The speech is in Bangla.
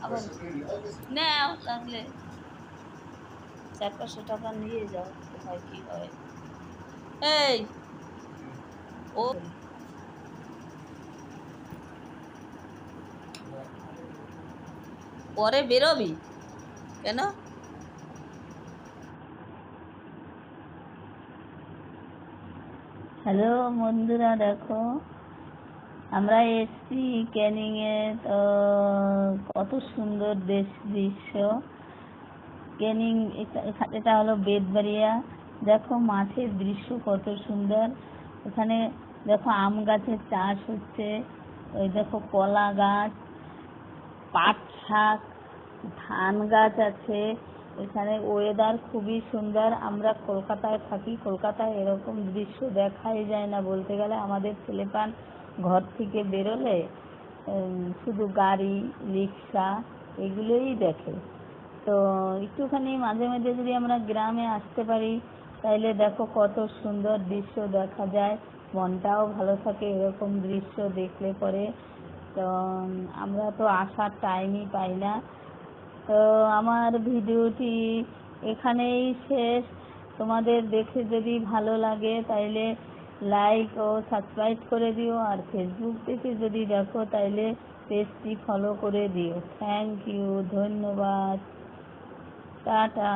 আবার নাও লাগলে 400-500 টাকা নিয়ে যাও, কোথায় কি হয়। এই ও পরে বেরোবি কেন? হ্যালো বন্ধুরা, দেখো আমরা এসছি ক্যানিংয়ে। তো কত সুন্দর দৃশ্য। ক্যানিং এটা হলো বেতবাড়িয়া। দেখো মাঠের দৃশ্য কত সুন্দর। এখানে দেখো আম গাছের চাষ হচ্ছে, ওই দেখো কলা গাছ, পাট শাক, ধান গাছ আছে। এখানে ওয়েদার খুবই সুন্দর। আমরা কলকাতায় থাকি, কলকাতায় এরকম দৃশ্য দেখাই যায় না বলতে গেলে। আমাদের ছেলেপান ঘর থেকে বেরোলে শুধু গাড়ি, রিক্সা এগুলোই দেখে। তো একটুখানি মাঝে মাঝে যদি আমরা গ্রামে আসতে পারি, তাইলে দেখো কত সুন্দর দৃশ্য দেখা যায়, মনটাও ভালো থাকে এরকম দৃশ্য দেখলে পরে। তো আমরা তো আসার টাইমই পাই না। তো আমার ভিডিওটি এখানেই শেষ। তোমাদের দেখে যদি ভালো লাগে তাইলে লাইক ও সাবস্ক্রাইব করে দিও, আর ফেসবুক থেকে যদি দেখো তাইলে পেজটি ফলো করে দিও। থ্যাংক ইউ, ধন্যবাদ, টাটা।